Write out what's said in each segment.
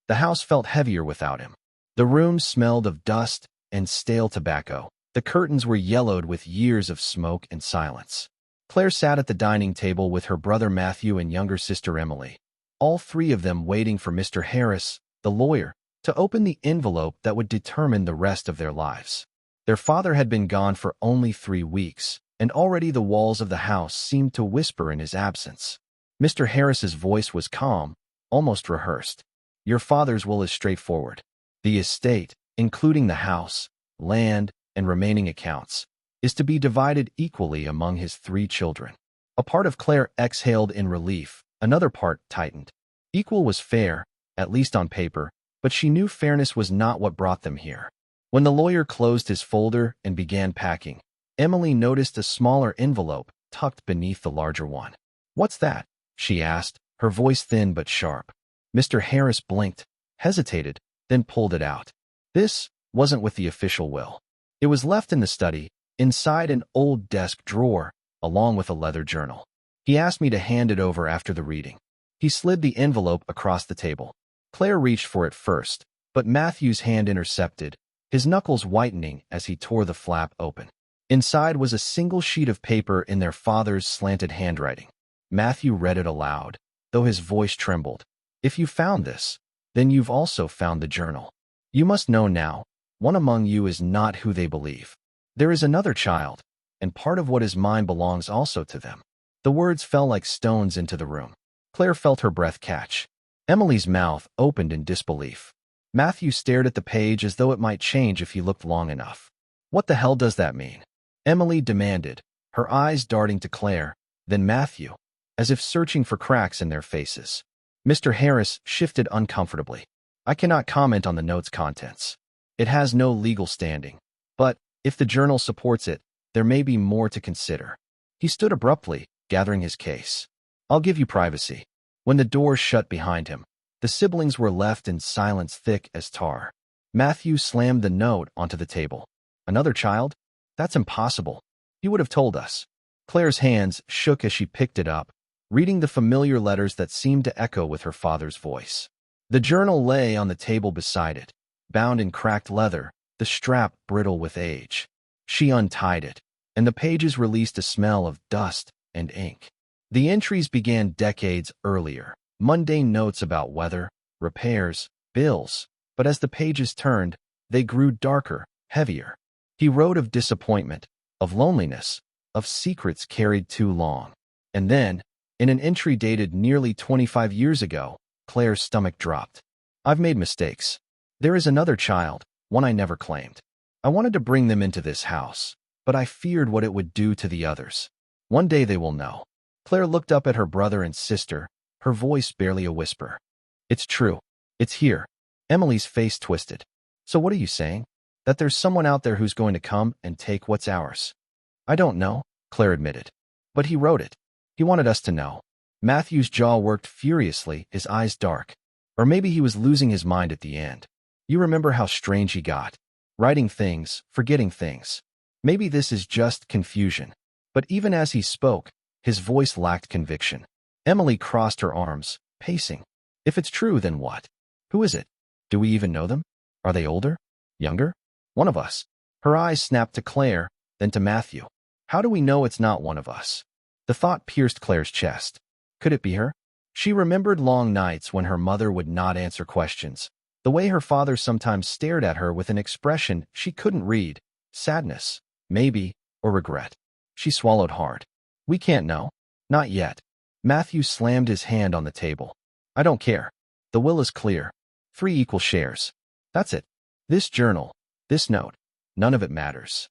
The house felt heavier without him. The room smelled of dust and stale tobacco. The curtains were yellowed with years of smoke and silence. Claire sat at the dining table with her brother Matthew and younger sister Emily, all three of them waiting for Mr. Harris, the lawyer, to open the envelope that would determine the rest of their lives. Their father had been gone for only 3 weeks, and already the walls of the house seemed to whisper in his absence. Mr. Harris's voice was calm, almost rehearsed. Your father's will is straightforward. The estate, including the house, land, and remaining accounts, is to be divided equally among his 3 children. A part of Claire exhaled in relief, another part tightened. Equal was fair, at least on paper, but she knew fairness was not what brought them here. When the lawyer closed his folder and began packing, Emily noticed a smaller envelope tucked beneath the larger one. What's that? She asked, her voice thin but sharp. Mr. Harris blinked, hesitated, then pulled it out. This wasn't with the official will. It was left in the study, inside an old desk drawer, along with a leather journal. He asked me to hand it over after the reading. He slid the envelope across the table. Claire reached for it first, but Matthew's hand intercepted, his knuckles whitening as he tore the flap open. Inside was a single sheet of paper in their father's slanted handwriting. Matthew read it aloud, though his voice trembled. If you found this, then you've also found the journal. You must know now, one among you is not who they believe. There is another child, and part of what is mine belongs also to them. The words fell like stones into the room. Claire felt her breath catch. Emily's mouth opened in disbelief. Matthew stared at the page as though it might change if he looked long enough. What the hell does that mean? Emily demanded, her eyes darting to Claire, then Matthew, as if searching for cracks in their faces. Mr. Harris shifted uncomfortably. I cannot comment on the note's contents. It has no legal standing. But, if the journal supports it, there may be more to consider. He stood abruptly, gathering his case. I'll give you privacy. When the door shut behind him, the siblings were left in silence thick as tar. Matthew slammed the note onto the table. Another child? That's impossible. He would have told us. Claire's hands shook as she picked it up, reading the familiar letters that seemed to echo with her father's voice. The journal lay on the table beside it, bound in cracked leather, the strap brittle with age. She untied it, and the pages released a smell of dust and ink. The entries began decades earlier, mundane notes about weather, repairs, bills, but as the pages turned, they grew darker, heavier. He wrote of disappointment, of loneliness, of secrets carried too long. And then, in an entry dated nearly 25 years ago, Claire's stomach dropped. I've made mistakes. There is another child, one I never claimed. I wanted to bring them into this house, but I feared what it would do to the others. One day they will know. Claire looked up at her brother and sister, her voice barely a whisper. It's true. It's here. Emily's face twisted. So what are you saying? That there's someone out there who's going to come and take what's ours? I don't know, Claire admitted. But he wrote it. He wanted us to know. Matthew's jaw worked furiously, his eyes dark. Or maybe he was losing his mind at the end. You remember how strange he got. Writing things, forgetting things. Maybe this is just confusion. But even as he spoke, his voice lacked conviction. Emily crossed her arms, pacing. If it's true, then what? Who is it? Do we even know them? Are they older? Younger? One of us. Her eyes snapped to Claire, then to Matthew. How do we know it's not one of us? The thought pierced Claire's chest. Could it be her? She remembered long nights when her mother would not answer questions, the way her father sometimes stared at her with an expression she couldn't read, sadness, maybe, or regret. She swallowed hard. We can't know. Not yet. Matthew slammed his hand on the table. I don't care. The will is clear. 3 equal shares. That's it. This journal, this note, none of it matters.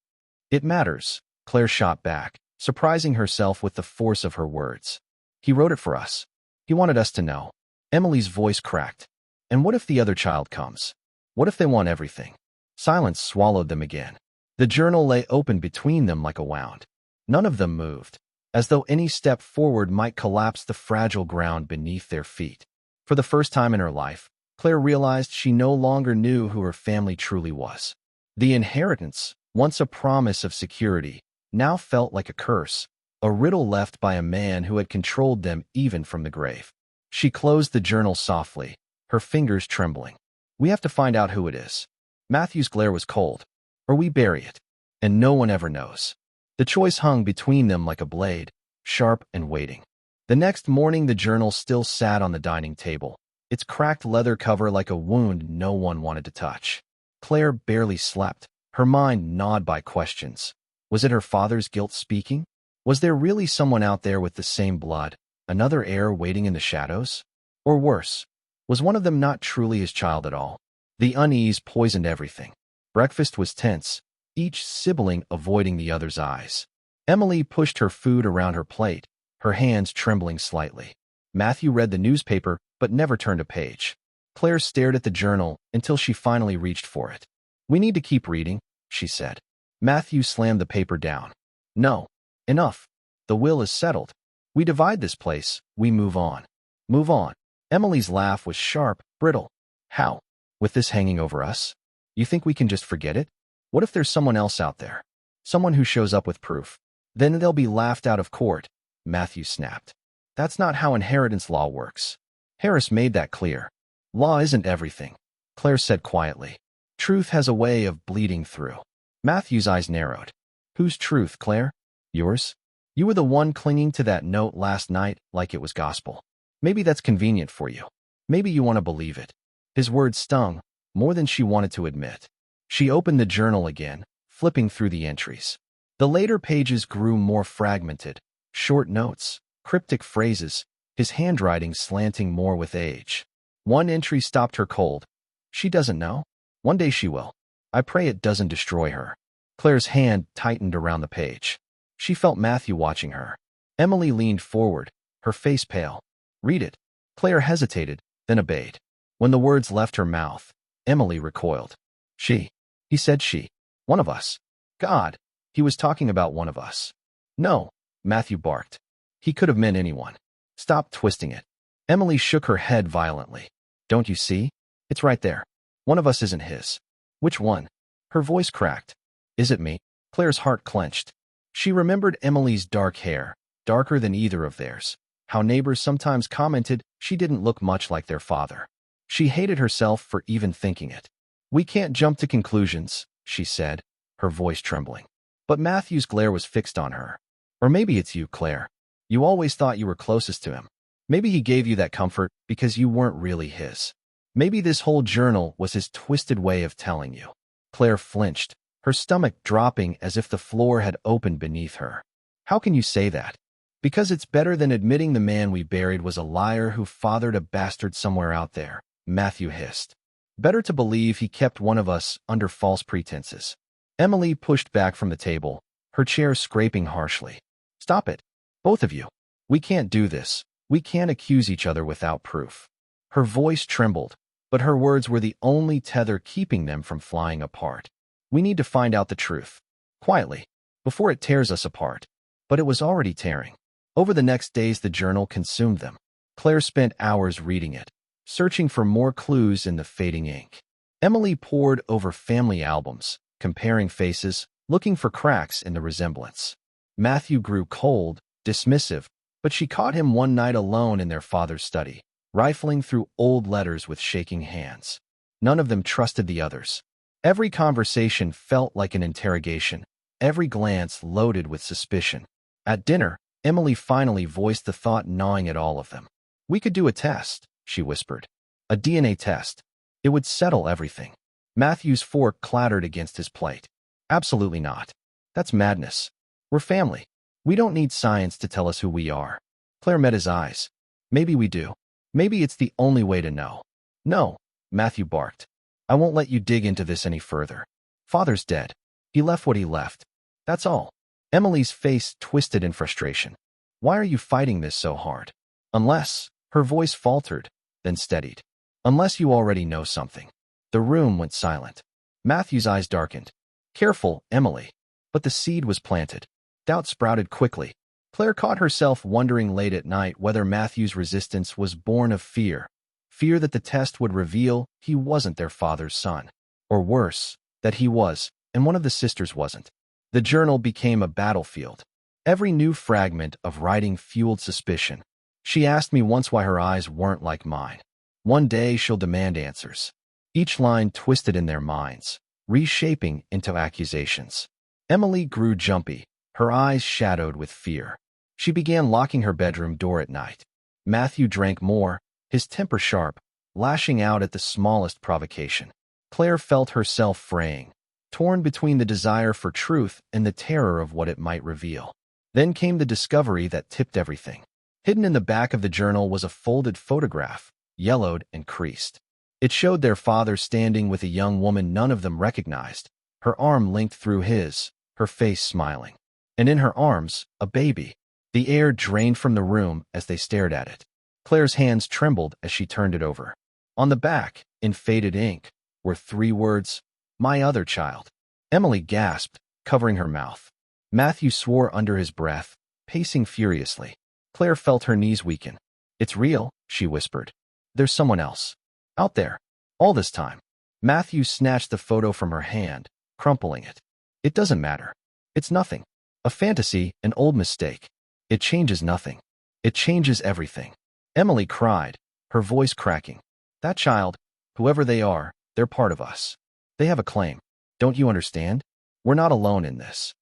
It matters, Claire shot back, surprising herself with the force of her words. He wrote it for us. He wanted us to know. Emily's voice cracked. And what if the other child comes? What if they want everything? Silence swallowed them again. The journal lay open between them like a wound. None of them moved, as though any step forward might collapse the fragile ground beneath their feet. For the first time in her life, Claire realized she no longer knew who her family truly was. The inheritance, once a promise of security, now felt like a curse, a riddle left by a man who had controlled them even from the grave. She closed the journal softly, her fingers trembling. We have to find out who it is. Matthew's glare was cold. Or we bury it. And no one ever knows. The choice hung between them like a blade, sharp and waiting. The next morning the journal still sat on the dining table, its cracked leather cover like a wound no one wanted to touch. Claire barely slept, her mind gnawed by questions. Was it her father's guilt speaking? Was there really someone out there with the same blood, another heir waiting in the shadows? Or worse, was one of them not truly his child at all? The unease poisoned everything. Breakfast was tense, each sibling avoiding the other's eyes. Emily pushed her food around her plate, her hands trembling slightly. Matthew read the newspaper but never turned a page. Claire stared at the journal until she finally reached for it. "We need to keep reading," she said. Matthew slammed the paper down. "No. Enough. The will is settled. We divide this place, we move on." "Move on." Emily's laugh was sharp, brittle. "How? With this hanging over us? You think we can just forget it? What if there's someone else out there? Someone who shows up with proof? Then they'll be laughed out of court," Matthew snapped. "That's not how inheritance law works. Harris made that clear. Law isn't everything," Claire said quietly. "Truth has a way of bleeding through." Matthew's eyes narrowed. "Whose truth, Claire? Yours? You were the one clinging to that note last night like it was gospel. Maybe that's convenient for you. Maybe you want to believe it." His words stung, more than she wanted to admit. She opened the journal again, flipping through the entries. The later pages grew more fragmented, short notes, cryptic phrases, his handwriting slanting more with age. One entry stopped her cold. "She doesn't know. One day she will. I pray it doesn't destroy her." Claire's hand tightened around the page. She felt Matthew watching her. Emily leaned forward, her face pale. "Read it." Claire hesitated, then obeyed. When the words left her mouth, Emily recoiled. "She." He said she. "One of us." God, he was talking about one of us. "No," Matthew barked. He could have meant anyone. "Stop twisting it." Emily shook her head violently. "Don't you see? It's right there. One of us isn't his." "Which one?" Her voice cracked. "Is it me?" Claire's heart clenched. She remembered Emily's dark hair, darker than either of theirs. How neighbors sometimes commented she didn't look much like their father. She hated herself for even thinking it. "We can't jump to conclusions," she said, her voice trembling. But Matthew's glare was fixed on her. "Or maybe it's you, Claire. You always thought you were closest to him. Maybe he gave you that comfort because you weren't really his. Maybe this whole journal was his twisted way of telling you." Claire flinched, her stomach dropping as if the floor had opened beneath her. "How can you say that?" "Because it's better than admitting the man we buried was a liar who fathered a bastard somewhere out there," Matthew hissed. "Better to believe he kept one of us under false pretenses." Emily pushed back from the table, her chair scraping harshly. "Stop it. Both of you. We can't do this. We can't accuse each other without proof." Her voice trembled, but her words were the only tether keeping them from flying apart. "We need to find out the truth. Quietly. Before it tears us apart." But it was already tearing. Over the next days the journal consumed them. Claire spent hours reading it, searching for more clues in the fading ink. Emily pored over family albums, comparing faces, looking for cracks in the resemblance. Matthew grew cold, dismissive, but she caught him one night alone in their father's study, rifling through old letters with shaking hands. None of them trusted the others. Every conversation felt like an interrogation, every glance loaded with suspicion. At dinner, Emily finally voiced the thought gnawing at all of them. "We could do a test," she whispered. "A DNA test. It would settle everything." Matthew's fork clattered against his plate. "Absolutely not. That's madness. We're family. We don't need science to tell us who we are." Claire met his eyes. "Maybe we do. Maybe it's the only way to know." "No," Matthew barked. "I won't let you dig into this any further. Father's dead. He left what he left. That's all." Emily's face twisted in frustration. "Why are you fighting this so hard? Unless," her voice faltered, then steadied. "Unless you already know something." The room went silent. Matthew's eyes darkened. "Careful, Emily." But the seed was planted. Doubt sprouted quickly. Claire caught herself wondering late at night whether Matthew's resistance was born of fear. Fear that the test would reveal he wasn't their father's son. Or worse, that he was, and one of the sisters wasn't. The journal became a battlefield. Every new fragment of writing fueled suspicion. "She asked me once why her eyes weren't like mine." One day she'll demand answers. Each line twisted in their minds, reshaping into accusations. Emily grew jumpy, her eyes shadowed with fear. She began locking her bedroom door at night. Matthew drank more, his temper sharp, lashing out at the smallest provocation. Claire felt herself fraying, torn between the desire for truth and the terror of what it might reveal. Then came the discovery that tipped everything. Hidden in the back of the journal was a folded photograph, yellowed and creased. It showed their father standing with a young woman none of them recognized, her arm linked through his, her face smiling. And in her arms, a baby. The air drained from the room as they stared at it. Claire's hands trembled as she turned it over. On the back, in faded ink, were 3 words, "My other child." Emily gasped, covering her mouth. Matthew swore under his breath, pacing furiously. Claire felt her knees weaken. "It's real," she whispered. "There's someone else. Out there. All this time." Matthew snatched the photo from her hand, crumpling it. "It doesn't matter. It's nothing. A fantasy, an old mistake. It changes nothing. It changes everything." Emily cried, her voice cracking. "That child, whoever they are, they're part of us. They have a claim. Don't you understand? We're not alone in this."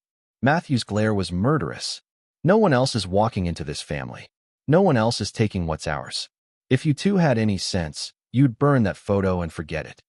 Matthew's glare was murderous. "No one else is walking into this family. No one else is taking what's ours. If you two had any sense, you'd burn that photo and forget it."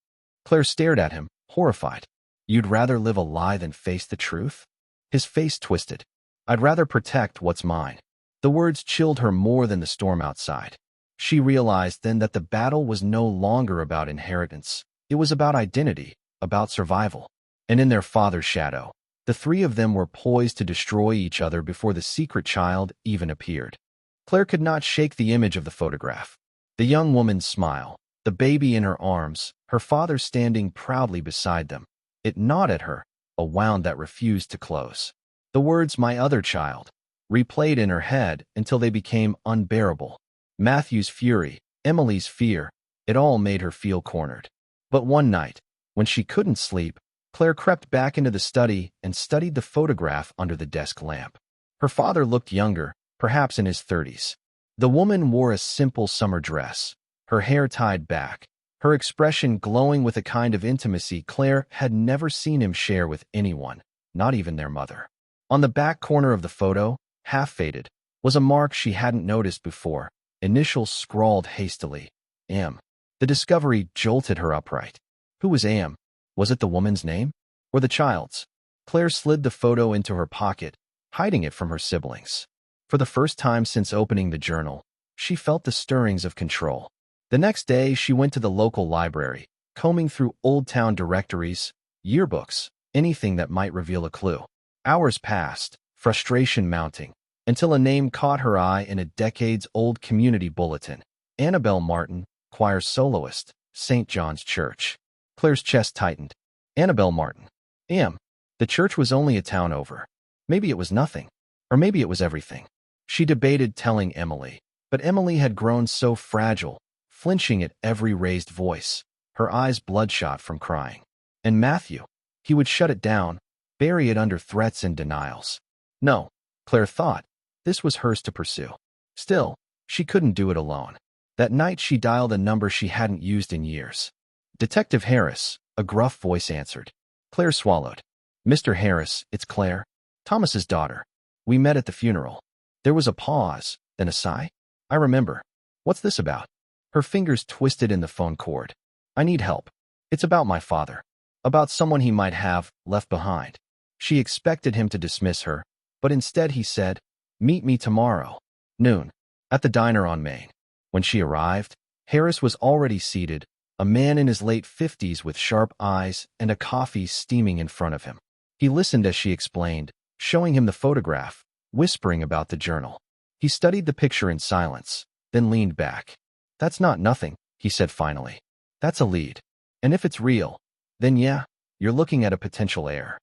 Claire stared at him, horrified. "You'd rather live a lie than face the truth?" His face twisted. "I'd rather protect what's mine." The words chilled her more than the storm outside. She realized then that the battle was no longer about inheritance. It was about identity, about survival. And in their father's shadow, the 3 of them were poised to destroy each other before the secret child even appeared. Claire could not shake the image of the photograph. The young woman's smile, the baby in her arms, her father standing proudly beside them. It gnawed at her, a wound that refused to close. The words, "my other child," replayed in her head until they became unbearable. Matthew's fury, Emily's fear, it all made her feel cornered. But one night, when she couldn't sleep, Claire crept back into the study and studied the photograph under the desk lamp. Her father looked younger, perhaps in his 30s. The woman wore a simple summer dress, her hair tied back, her expression glowing with a kind of intimacy Claire had never seen him share with anyone, not even their mother. On the back corner of the photo, half faded, was a mark she hadn't noticed before, initials scrawled hastily, "M." The discovery jolted her upright. Who was Am? Was it the woman's name? Or the child's? Claire slid the photo into her pocket, hiding it from her siblings. For the first time since opening the journal, she felt the stirrings of control. The next day, she went to the local library, combing through old town directories, yearbooks, anything that might reveal a clue. Hours passed, frustration mounting, until a name caught her eye in a decades-old community bulletin. Annabelle Martin, choir soloist, St. John's Church. Claire's chest tightened. Annabelle Martin. The church was only a town over. Maybe it was nothing. Or maybe it was everything. She debated telling Emily, but Emily had grown so fragile, flinching at every raised voice, her eyes bloodshot from crying. And Matthew, he would shut it down, bury it under threats and denials. No, Claire thought, this was hers to pursue. Still, she couldn't do it alone. That night she dialed a number she hadn't used in years. "Detective Harris," a gruff voice answered. Claire swallowed. "Mr. Harris, it's Claire. Thomas's daughter. We met at the funeral." There was a pause, then a sigh. "I remember. What's this about?" Her fingers twisted in the phone cord. "I need help. It's about my father. About someone he might have left behind." She expected him to dismiss her, but instead he said, "Meet me tomorrow, noon, at the diner on Main." When she arrived, Harris was already seated, a man in his late 50s with sharp eyes and a coffee steaming in front of him. He listened as she explained, showing him the photograph, whispering about the journal. He studied the picture in silence, then leaned back. "That's not nothing," he said finally. "That's a lead. And if it's real, then yeah, you're looking at a potential heir."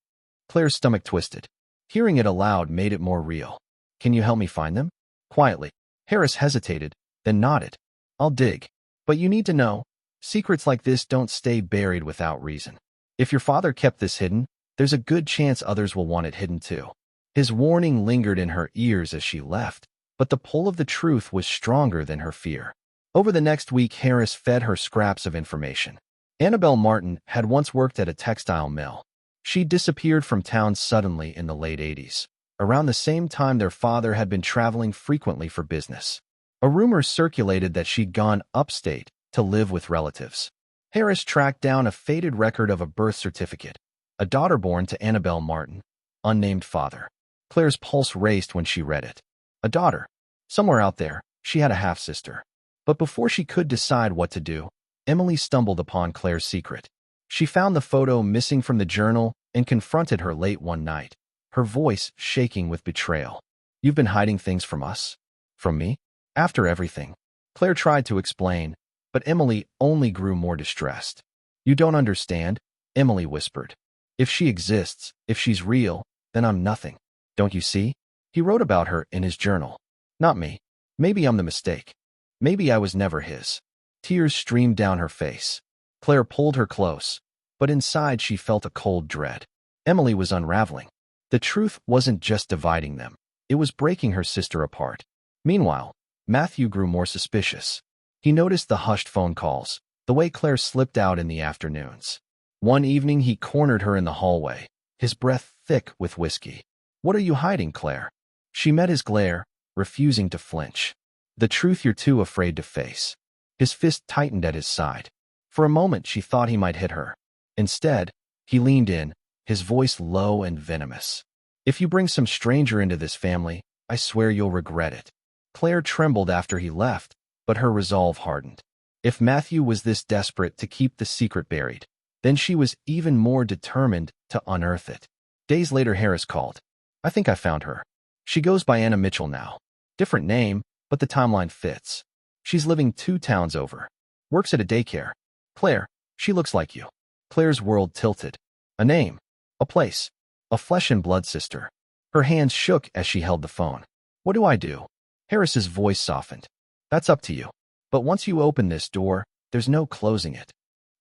Claire's stomach twisted. Hearing it aloud made it more real. "Can you help me find them?" Quietly. Harris hesitated, then nodded. "I'll dig. But you need to know, secrets like this don't stay buried without reason. If your father kept this hidden, there's a good chance others will want it hidden too." His warning lingered in her ears as she left, but the pull of the truth was stronger than her fear. Over the next week, Harris fed her scraps of information. Annabelle Martin had once worked at a textile mill. She disappeared from town suddenly in the late 80s. Around the same time, their father had been traveling frequently for business. A rumor circulated that she'd gone upstate to live with relatives. Harris tracked down a faded record of a birth certificate, a daughter born to Annabelle Martin, unnamed father. Claire's pulse raced when she read it. A daughter. Somewhere out there, she had a half-sister. But before she could decide what to do, Emily stumbled upon Claire's secret. She found the photo missing from the journal and confronted her late one night, her voice shaking with betrayal. "You've been hiding things from us? From me? After everything?" Claire tried to explain, but Emily only grew more distressed. "You don't understand," Emily whispered. "If she exists, if she's real, then I'm nothing. Don't you see? He wrote about her in his journal. Not me. Maybe I'm the mistake. Maybe I was never his." Tears streamed down her face. Claire pulled her close, but inside she felt a cold dread. Emily was unraveling. The truth wasn't just dividing them. It was breaking her sister apart. Meanwhile, Matthew grew more suspicious. He noticed the hushed phone calls, the way Claire slipped out in the afternoons. One evening he cornered her in the hallway, his breath thick with whiskey. "What are you hiding, Claire?" She met his glare, refusing to flinch. "The truth you're too afraid to face." His fist tightened at his side. For a moment she thought he might hit her. Instead, he leaned in, his voice low and venomous. "If you bring some stranger into this family, I swear you'll regret it." Claire trembled after he left, but her resolve hardened. If Matthew was this desperate to keep the secret buried, then she was even more determined to unearth it. Days later, Harris called. "I think I found her. She goes by Anna Mitchell now. Different name, but the timeline fits. She's living 2 towns over. Works at a daycare. Claire, she looks like you." Claire's world tilted. A name. A place. A flesh and blood sister. Her hands shook as she held the phone. "What do I do?" Harris's voice softened. "That's up to you. But once you open this door, there's no closing it."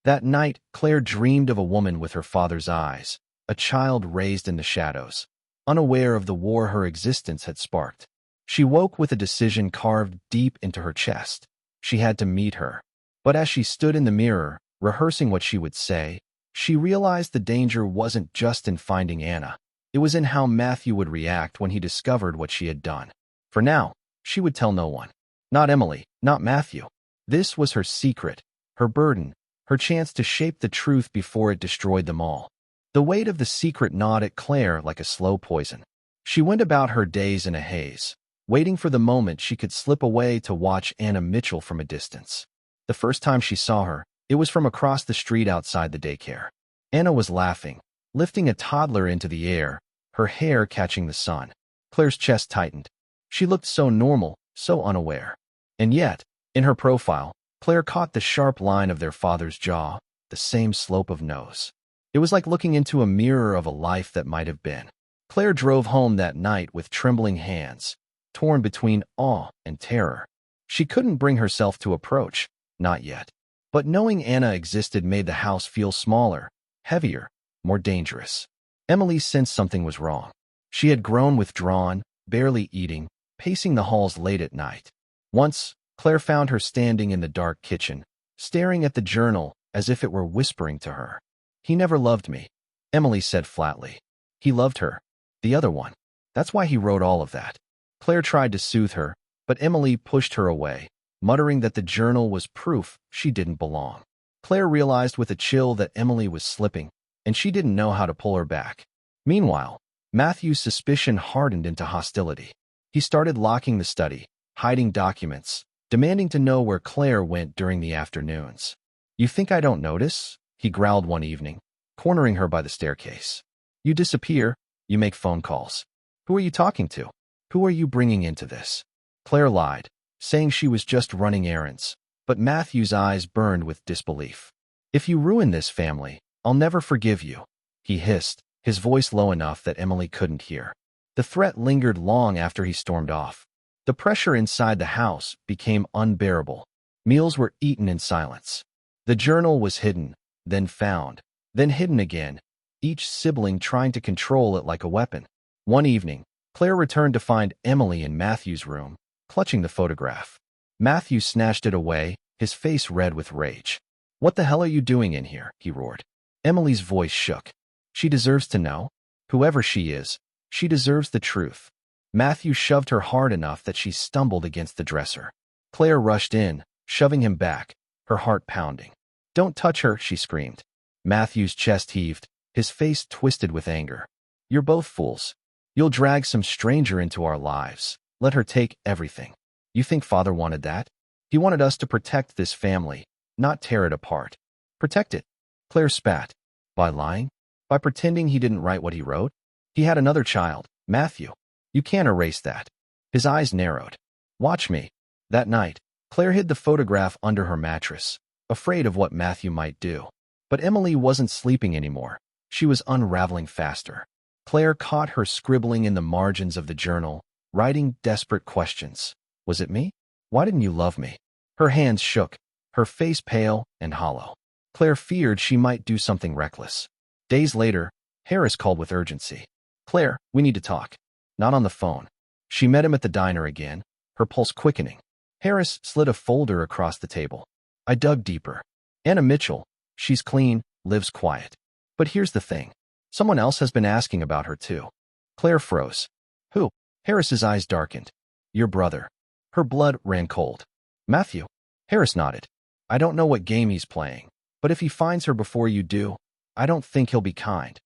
That night, Claire dreamed of a woman with her father's eyes, a child raised in the shadows, unaware of the war her existence had sparked. She woke with a decision carved deep into her chest. She had to meet her. But as she stood in the mirror, rehearsing what she would say, she realized the danger wasn't just in finding Anna. It was in how Matthew would react when he discovered what she had done. For now, she would tell no one. Not Emily, not Matthew. This was her secret, her burden, her chance to shape the truth before it destroyed them all. The weight of the secret gnawed at Claire like a slow poison. She went about her days in a haze, waiting for the moment she could slip away to watch Anna Mitchell from a distance. The first time she saw her, it was from across the street outside the daycare. Anna was laughing, lifting a toddler into the air, her hair catching the sun. Claire's chest tightened. She looked so normal, so unaware. And yet, in her profile, Claire caught the sharp line of their father's jaw, the same slope of nose. It was like looking into a mirror of a life that might have been. Claire drove home that night with trembling hands, torn between awe and terror. She couldn't bring herself to approach, not yet. But knowing Anna existed made the house feel smaller, heavier, more dangerous. Emily sensed something was wrong. She had grown withdrawn, barely eating, pacing the halls late at night. Once, Claire found her standing in the dark kitchen, staring at the journal as if it were whispering to her. "He never loved me," Emily said flatly. "He loved her. The other one. That's why he wrote all of that." Claire tried to soothe her, but Emily pushed her away, muttering that the journal was proof she didn't belong. Claire realized with a chill that Emily was slipping, and she didn't know how to pull her back. Meanwhile, Matthew's suspicion hardened into hostility. He started locking the study, hiding documents, demanding to know where Claire went during the afternoons. "You think I don't notice?" he growled one evening, cornering her by the staircase. "You disappear, you make phone calls. Who are you talking to? Who are you bringing into this?" Claire lied, saying she was just running errands, but Matthew's eyes burned with disbelief. "If you ruin this family, I'll never forgive you," he hissed, his voice low enough that Emily couldn't hear. The threat lingered long after he stormed off. The pressure inside the house became unbearable. Meals were eaten in silence. The journal was hidden, then found, then hidden again, each sibling trying to control it like a weapon. One evening, Claire returned to find Emily in Matthew's room, clutching the photograph. Matthew snatched it away, his face red with rage. "What the hell are you doing in here?" he roared. Emily's voice shook. "She deserves to know. Whoever she is, she deserves the truth." Matthew shoved her hard enough that she stumbled against the dresser. Claire rushed in, shoving him back, her heart pounding. "Don't touch her," she screamed. Matthew's chest heaved, his face twisted with anger. "You're both fools. You'll drag some stranger into our lives. Let her take everything. You think Father wanted that? He wanted us to protect this family, not tear it apart. Protect it." Claire spat. "By lying? By pretending he didn't write what he wrote? He had another child, Matthew. You can't erase that." His eyes narrowed. "Watch me." That night, Claire hid the photograph under her mattress, afraid of what Matthew might do. But Emily wasn't sleeping anymore. She was unraveling faster. Claire caught her scribbling in the margins of the journal, writing desperate questions. "Was it me? Why didn't you love me?" Her hands shook, her face pale and hollow. Claire feared she might do something reckless. Days later, Harris called with urgency. "Claire, we need to talk." Not on the phone. She met him at the diner again, her pulse quickening. Harris slid a folder across the table. I dug deeper. "Anna Mitchell. She's clean, lives quiet. But here's the thing. Someone else has been asking about her too." Claire froze. "Who?" Harris's eyes darkened. "Your brother." Her blood ran cold. "Matthew?" Harris nodded. "I don't know what game he's playing, but if he finds her before you do, I don't think he'll be kind."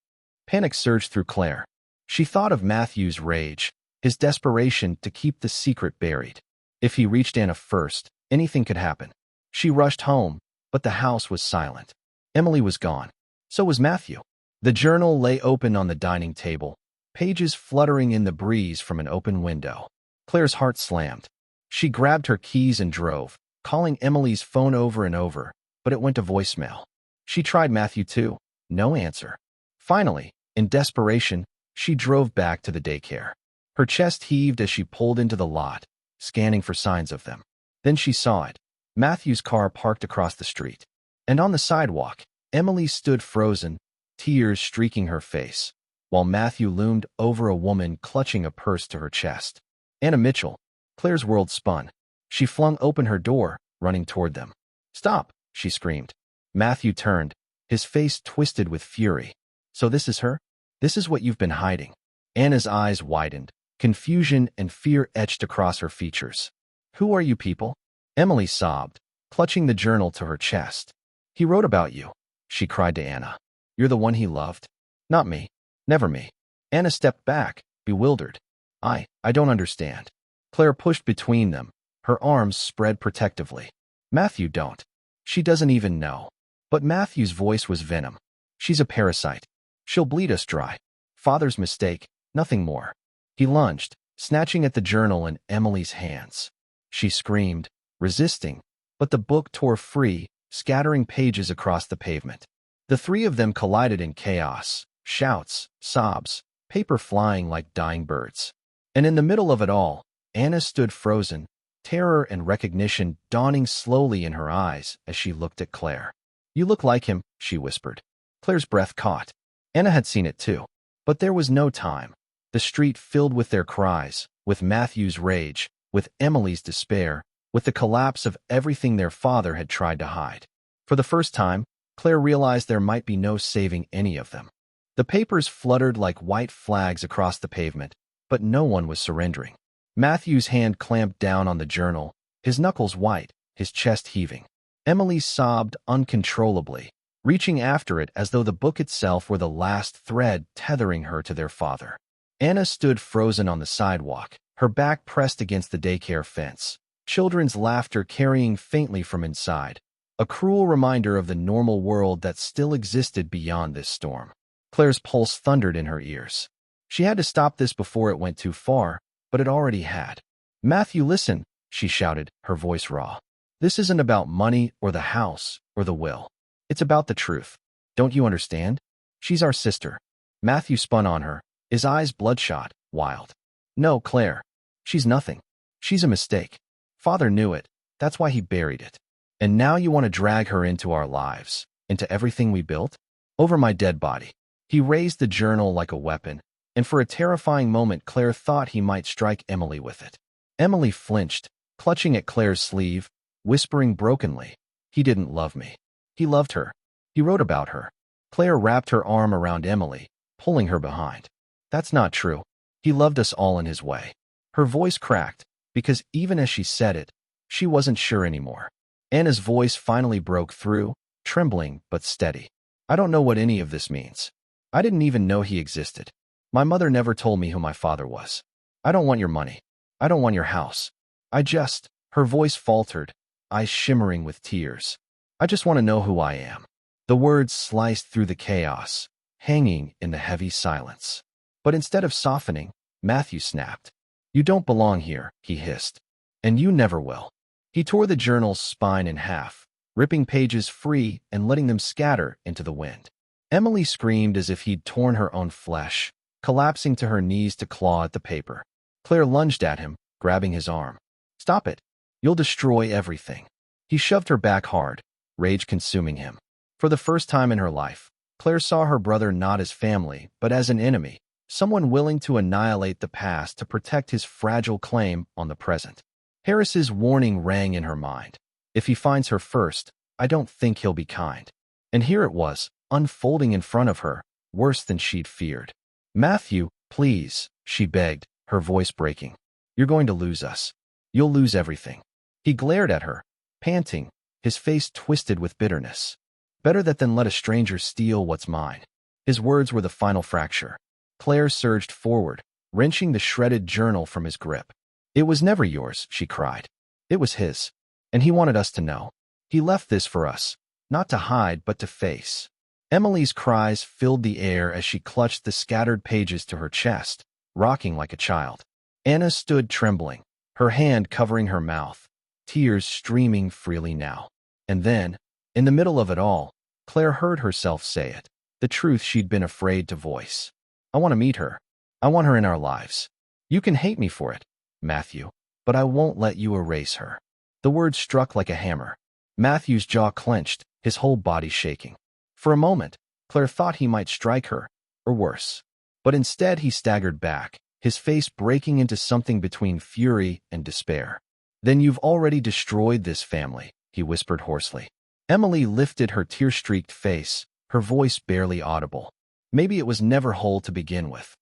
Panic surged through Claire. She thought of Matthew's rage, his desperation to keep the secret buried. If he reached Anna first, anything could happen. She rushed home, but the house was silent. Emily was gone. So was Matthew. The journal lay open on the dining table, pages fluttering in the breeze from an open window. Claire's heart slammed. She grabbed her keys and drove, calling Emily's phone over and over, but it went to voicemail. She tried Matthew too. No answer. Finally, in desperation, she drove back to the daycare. Her chest heaved as she pulled into the lot, scanning for signs of them. Then she saw it. Matthew's car parked across the street. And on the sidewalk, Emily stood frozen, tears streaking her face, while Matthew loomed over a woman clutching a purse to her chest. Anna Mitchell. Claire's world spun. She flung open her door, running toward them. "Stop!" she screamed. Matthew turned, his face twisted with fury. "So this is her? This is what you've been hiding." Anna's eyes widened. Confusion and fear etched across her features. "Who are you people?" Emily sobbed, clutching the journal to her chest. "He wrote about you," she cried to Anna. "You're the one he loved?" "Not me. Never me." Anna stepped back, bewildered. I don't understand." Claire pushed between them, her arms spread protectively. "Matthew, don't. She doesn't even know." But Matthew's voice was venom. "She's a parasite. She'll bleed us dry. Father's mistake, nothing more." He lunged, snatching at the journal in Emily's hands. She screamed, resisting, but the book tore free, scattering pages across the pavement. The three of them collided in chaos, shouts, sobs, paper flying like dying birds. And in the middle of it all, Anna stood frozen, terror and recognition dawning slowly in her eyes as she looked at Claire. "You look like him," she whispered. Claire's breath caught. Anna had seen it too. But there was no time. The street filled with their cries, with Matthew's rage, with Emily's despair, with the collapse of everything their father had tried to hide. For the first time, Claire realized there might be no saving any of them. The papers fluttered like white flags across the pavement, but no one was surrendering. Matthew's hand clamped down on the journal, his knuckles white, his chest heaving. Emily sobbed uncontrollably, reaching after it as though the book itself were the last thread tethering her to their father. Anna stood frozen on the sidewalk, her back pressed against the daycare fence, children's laughter carrying faintly from inside, a cruel reminder of the normal world that still existed beyond this storm. Claire's pulse thundered in her ears. She had to stop this before it went too far, but it already had. "Matthew, listen," she shouted, her voice raw. "This isn't about money or the house or the will. It's about the truth. Don't you understand? She's our sister." Matthew spun on her, his eyes bloodshot, wild. "No, Claire. She's nothing. She's a mistake. Father knew it. That's why he buried it. And now you want to drag her into our lives, into everything we built? Over my dead body." He raised the journal like a weapon, and for a terrifying moment Claire thought he might strike Emily with it. Emily flinched, clutching at Claire's sleeve, whispering brokenly, "He didn't love me. He loved her. He wrote about her." Claire wrapped her arm around Emily, pulling her behind. "That's not true. He loved us all in his way." Her voice cracked, because even as she said it, she wasn't sure anymore. Anna's voice finally broke through, trembling but steady. "I don't know what any of this means. I didn't even know he existed. My mother never told me who my father was. I don't want your money. I don't want your house. Her voice faltered, eyes shimmering with tears. "I just want to know who I am." The words sliced through the chaos, hanging in the heavy silence. But instead of softening, Matthew snapped. "You don't belong here," he hissed. "And you never will." He tore the journal's spine in half, ripping pages free and letting them scatter into the wind. Emily screamed as if he'd torn her own flesh, collapsing to her knees to claw at the paper. Claire lunged at him, grabbing his arm. "Stop it. You'll destroy everything." He shoved her back hard, rage consuming him. For the first time in her life, Claire saw her brother not as family, but as an enemy, someone willing to annihilate the past to protect his fragile claim on the present. Harris's warning rang in her mind. If he finds her first, I don't think he'll be kind. And here it was, unfolding in front of her, worse than she'd feared. "Matthew, please," she begged, her voice breaking. "You're going to lose us. You'll lose everything." He glared at her, panting, his face twisted with bitterness. "Better that than let a stranger steal what's mine." His words were the final fracture. Claire surged forward, wrenching the shredded journal from his grip. "It was never yours," she cried. "It was his. And he wanted us to know. He left this for us, not to hide but to face." Emily's cries filled the air as she clutched the scattered pages to her chest, rocking like a child. Anna stood trembling, her hand covering her mouth, tears streaming freely now. And then, in the middle of it all, Claire heard herself say it, the truth she'd been afraid to voice. "I want to meet her. I want her in our lives. You can hate me for it, Matthew, but I won't let you erase her." The words struck like a hammer. Matthew's jaw clenched, his whole body shaking. For a moment, Claire thought he might strike her, or worse. But instead he staggered back, his face breaking into something between fury and despair. "Then you've already destroyed this family," he whispered hoarsely. Emily lifted her tear-streaked face, her voice barely audible. Maybe it was never whole to begin with.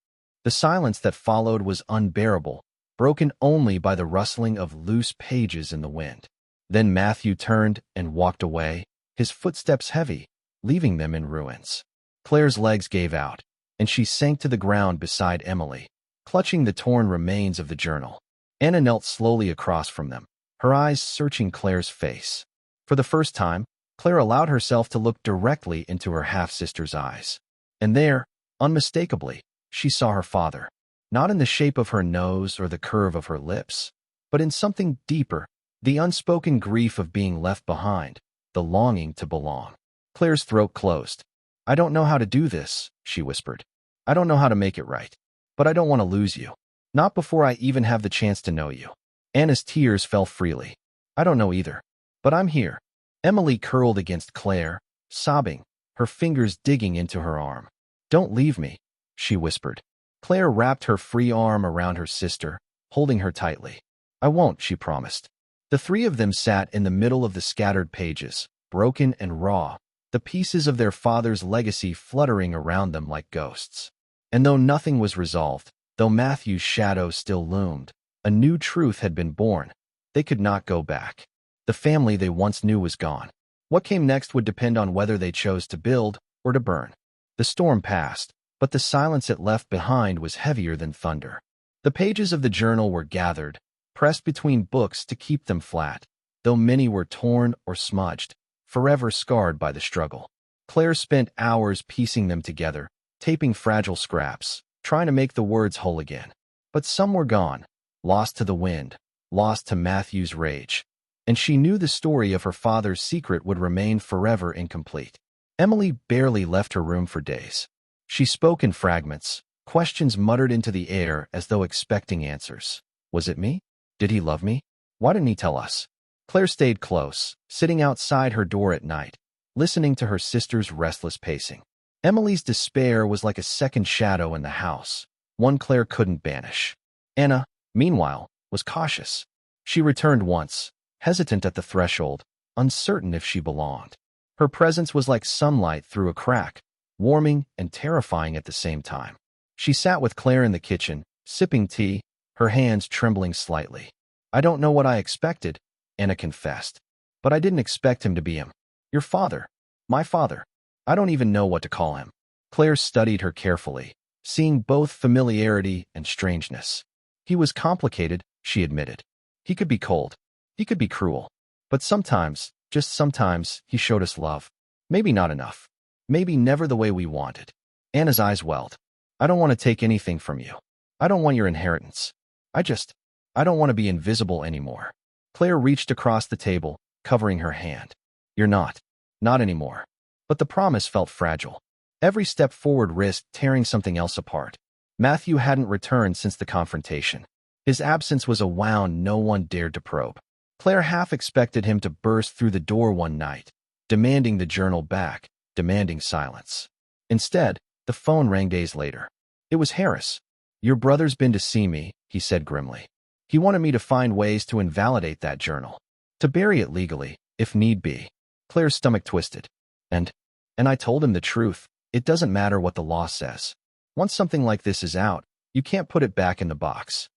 The silence that followed was unbearable, broken only by the rustling of loose pages in the wind. Then Matthew turned and walked away, his footsteps heavy, leaving them in ruins. Claire's legs gave out, and she sank to the ground beside Emily, clutching the torn remains of the journal. Anna knelt slowly across from them, her eyes searching Claire's face. For the first time, Claire allowed herself to look directly into her half-sister's eyes. And there, unmistakably, she saw her father, not in the shape of her nose or the curve of her lips, but in something deeper, the unspoken grief of being left behind, the longing to belong. Claire's throat closed. "I don't know how to do this," she whispered. "I don't know how to make it right. But I don't want to lose you. Not before I even have the chance to know you." Anna's tears fell freely. "I don't know either. But I'm here." Emily curled against Claire, sobbing, her fingers digging into her arm. "Don't leave me," she whispered. Claire wrapped her free arm around her sister, holding her tightly. "I won't," she promised. The three of them sat in the middle of the scattered pages, broken and raw, the pieces of their father's legacy fluttering around them like ghosts. And though nothing was resolved, though Matthew's shadow still loomed, a new truth had been born. They could not go back. The family they once knew was gone. What came next would depend on whether they chose to build or to burn. The storm passed, but the silence it left behind was heavier than thunder. The pages of the journal were gathered, pressed between books to keep them flat, though many were torn or smudged, forever scarred by the struggle. Claire spent hours piecing them together, taping fragile scraps, trying to make the words whole again. But some were gone, lost to the wind, lost to Matthew's rage. And she knew the story of her father's secret would remain forever incomplete. Emily barely left her room for days. She spoke in fragments, questions muttered into the air as though expecting answers. Was it me? Did he love me? Why didn't he tell us? Claire stayed close, sitting outside her door at night, listening to her sister's restless pacing. Emily's despair was like a second shadow in the house, one Claire couldn't banish. Anna, meanwhile, was cautious. She returned once, hesitant at the threshold, uncertain if she belonged. Her presence was like sunlight through a crack, warming and terrifying at the same time. She sat with Claire in the kitchen, sipping tea, her hands trembling slightly. "I don't know what I expected," Anna confessed. "But I didn't expect him to be him. Your father. My father. I don't even know what to call him." Claire studied her carefully, seeing both familiarity and strangeness. "He was complicated," she admitted. "He could be cold. He could be cruel. But sometimes, just sometimes, he showed us love. Maybe not enough. Maybe never the way we wanted." Anna's eyes welled. "I don't want to take anything from you. I don't want your inheritance. I don't want to be invisible anymore." Claire reached across the table, covering her hand. "You're not. Not anymore." But the promise felt fragile. Every step forward risked tearing something else apart. Matthew hadn't returned since the confrontation. His absence was a wound no one dared to probe. Claire half expected him to burst through the door one night, demanding the journal back, demanding silence. Instead, the phone rang days later. It was Harris. "Your brother's been to see me," he said grimly. "He wanted me to find ways to invalidate that journal, to bury it legally, if need be." Claire's stomach twisted. And I told him the truth. It doesn't matter what the law says. Once something like this is out, you can't put it back in the box.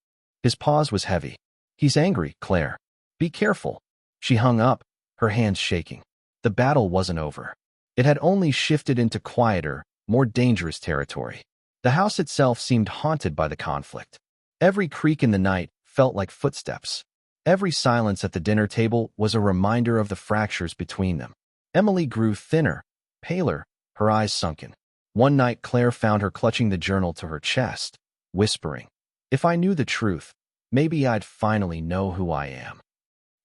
His pause was heavy. "He's angry, Claire. Be careful." She hung up, her hands shaking. The battle wasn't over. It had only shifted into quieter, more dangerous territory. The house itself seemed haunted by the conflict. Every creak in the night felt like footsteps. Every silence at the dinner table was a reminder of the fractures between them. Emily grew thinner, paler, her eyes sunken. One night Claire found her clutching the journal to her chest, whispering, "If I knew the truth, maybe I'd finally know who I am."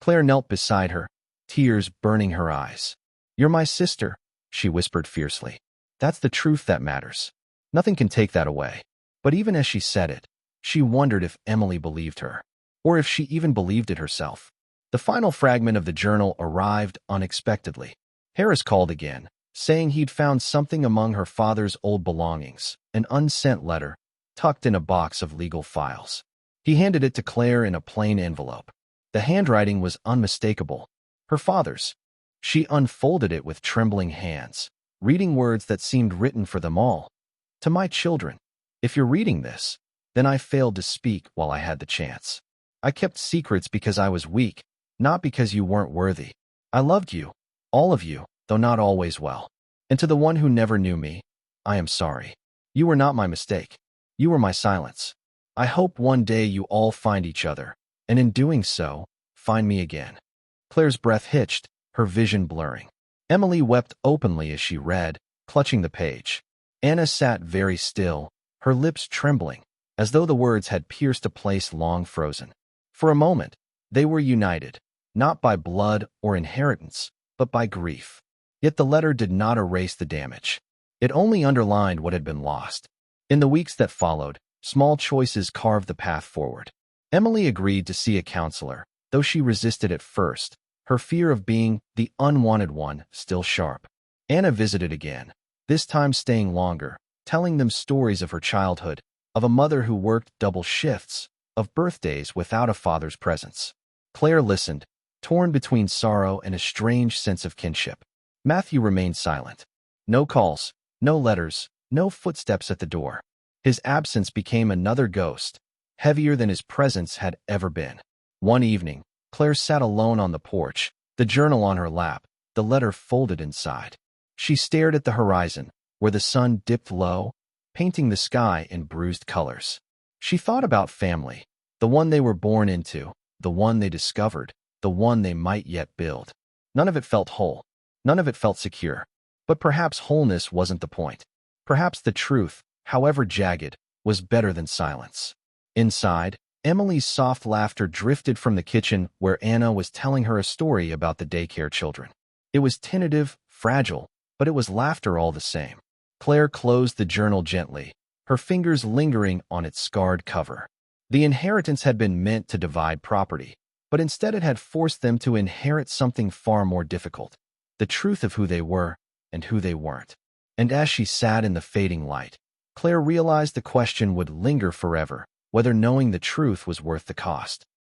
Claire knelt beside her, tears burning her eyes. "You're my sister," she whispered fiercely. "That's the truth that matters. Nothing can take that away." But even as she said it, she wondered if Emily believed her, or if she even believed it herself. The final fragment of the journal arrived unexpectedly. Harris called again, saying he'd found something among her father's old belongings, an unsent letter, tucked in a box of legal files. He handed it to Claire in a plain envelope. The handwriting was unmistakable. Her father's. She unfolded it with trembling hands, reading words that seemed written for them all. "To my children, if you're reading this, then I failed to speak while I had the chance. I kept secrets because I was weak, not because you weren't worthy. I loved you, all of you, though not always well. And to the one who never knew me, I am sorry. You were not my mistake. You were my silence. I hope one day you all find each other, and in doing so, find me again." Claire's breath hitched, her vision blurring. Emily wept openly as she read, clutching the page. Anna sat very still, her lips trembling, as though the words had pierced a place long frozen. For a moment, they were united, not by blood or inheritance, but by grief. Yet the letter did not erase the damage. It only underlined what had been lost. In the weeks that followed, small choices carved the path forward. Emily agreed to see a counselor, though she resisted at first, her fear of being the unwanted one still sharp. Anna visited again, this time staying longer, telling them stories of her childhood, of a mother who worked double shifts, of birthdays without a father's presence. Claire listened, torn between sorrow and a strange sense of kinship. Matthew remained silent. No calls, no letters, no footsteps at the door. His absence became another ghost, heavier than his presence had ever been. One evening, Claire sat alone on the porch, the journal on her lap, the letter folded inside. She stared at the horizon, where the sun dipped low, painting the sky in bruised colors. She thought about family, the one they were born into, the one they discovered, the one they might yet build. None of it felt whole. None of it felt secure. But perhaps wholeness wasn't the point. Perhaps the truth, however jagged, was better than silence. Inside, Emily's soft laughter drifted from the kitchen where Anna was telling her a story about the daycare children. It was tentative, fragile, but it was laughter all the same. Claire closed the journal gently, her fingers lingering on its scarred cover. The inheritance had been meant to divide property, but instead it had forced them to inherit something far more difficult, the truth of who they were and who they weren't. And as she sat in the fading light, Claire realized the question would linger forever, whether knowing the truth was worth the cost.